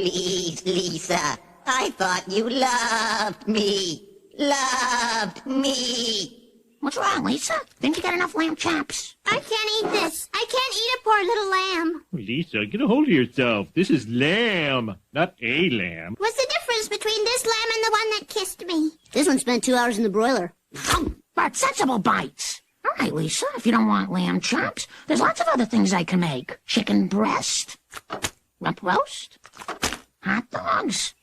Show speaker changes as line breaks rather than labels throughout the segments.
Please, Lisa. I thought you loved me. Loved me.
What's wrong, Lisa? Didn't you get enough lamb chops?
I can't eat this. I can't eat a poor little lamb.
Lisa, get a hold of yourself. This is lamb, not a lamb.
What's the difference between this lamb and the one that kissed me?
This one spent 2 hours in the broiler.
But sensible bites. All right, Lisa, if you don't want lamb chops, there's lots of other things I can make. Chicken breast, rump roast, hot dogs.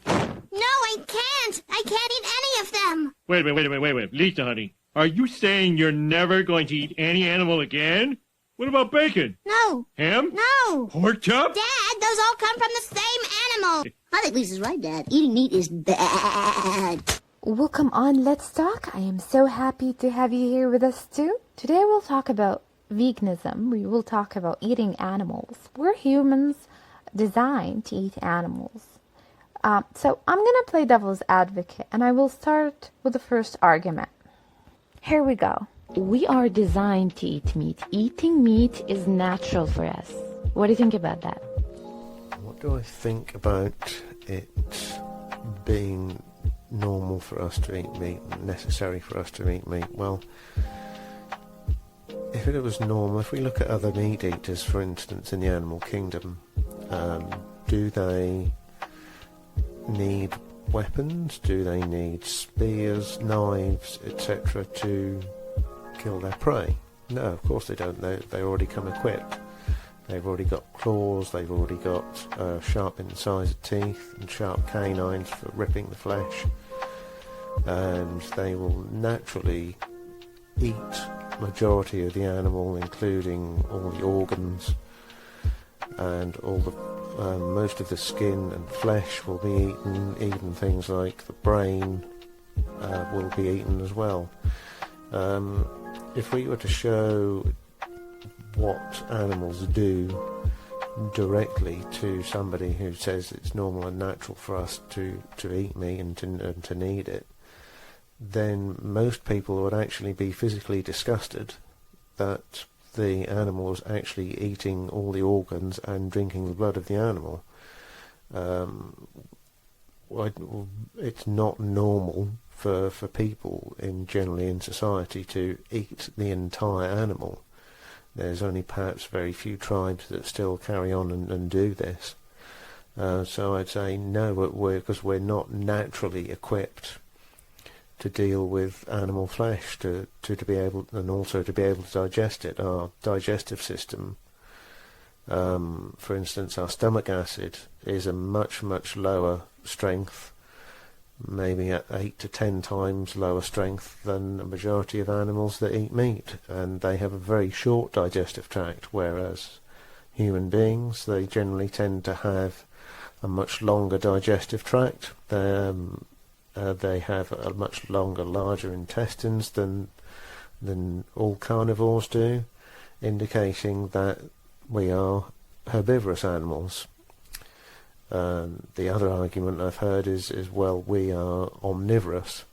No, I can't. I can't eat any of them.
Wait. Lisa, honey, are you saying you're never going to eat any animal again? What about bacon?
No.
Ham?
No.
Pork chop?
Dad, those all come from the same animal.
I think Lisa's right, Dad. Eating meat is bad.
Welcome on Let's Talk. I am so happy to have you here with us too. Today we'll talk about veganism. We will talk about eating animals. We're humans designed to eat animals. So I'm going to play devil's advocate, and I will start with the first argument. Here we go. We are designed to eat meat. Eating meat is natural for us. What do you think about that?
What do I think about it being normal for us to eat meat, necessary for us to eat meat? Well, if it was normal, if we look at other meat eaters, for instance, in the animal kingdom, do they need weapons? Do they need spears, knives, etc. to kill their prey? No, of course they don't. They already come equipped. They've already got claws, they've already got sharp incised teeth and sharp canines for ripping the flesh, and they will naturally eat majority of the animal, including all the organs and all the most of the skin and flesh will be eaten. Even things like the brain will be eaten as well. If we were to show what animals do directly to somebody who says it's normal and natural for us to eat meat and to need it, then most people would actually be physically disgusted that the animal was actually eating all the organs and drinking the blood of the animal. It's not normal for people generally in society to eat the entire animal. There's only perhaps very few tribes that still carry on and do this. So I'd say no, because we're not naturally equipped to deal with animal flesh, to be able, and also to be able to digest it. Our digestive system, for instance, our stomach acid is a much lower strength, maybe at 8 to 10 times lower strength than the majority of animals that eat meat, and they have a very short digestive tract, whereas human beings, they generally tend to have a much longer digestive tract. They have a much larger intestines than all carnivores do, indicating that we are herbivorous animals. The other argument I've heard is well, we are omnivorous.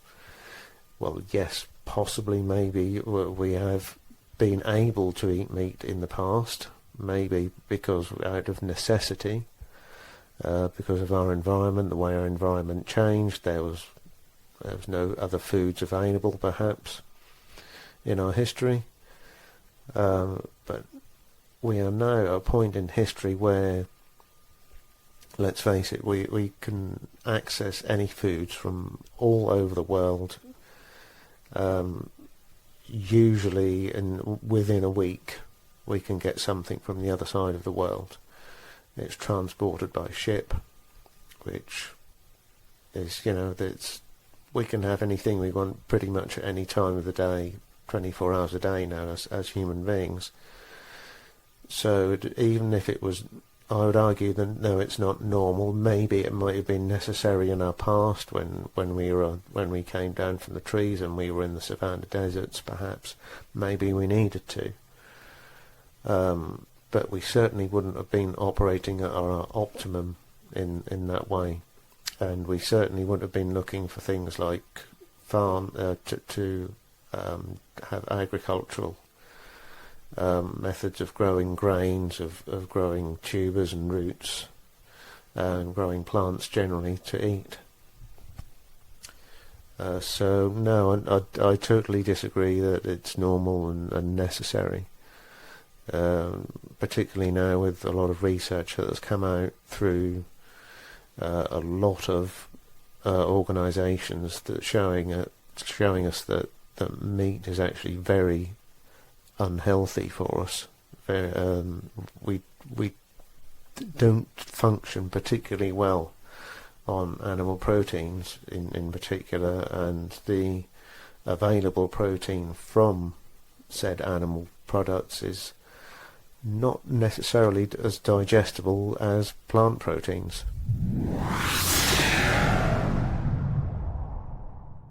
Well, yes, possibly, maybe we have been able to eat meat in the past, maybe because out of necessity, because of our environment, the way our environment changed. There was no other foods available, perhaps, in our history. But we are now at a point in history where, let's face it, we can access any foods from all over the world, usually within a week we can get something from the other side of the world. It's transported by ship, which is, we can have anything we want pretty much at any time of the day, 24 hours a day now as human beings. So even if it was, I would argue that no, it's not normal. Maybe it might have been necessary in our past when we came down from the trees and we were in the savanna deserts. Perhaps maybe we needed to, but we certainly wouldn't have been operating at our optimum in that way, and we certainly wouldn't have been looking for things like to have agricultural methods of growing grains, of growing tubers and roots, and growing plants generally to eat. So no, I totally disagree that it's normal and necessary. Particularly now with a lot of research that has come out through a lot of organisations that showing us that meat is actually very unhealthy for us. We don't function particularly well on animal proteins in particular, and the available protein from said animal products is not necessarily as digestible as plant proteins.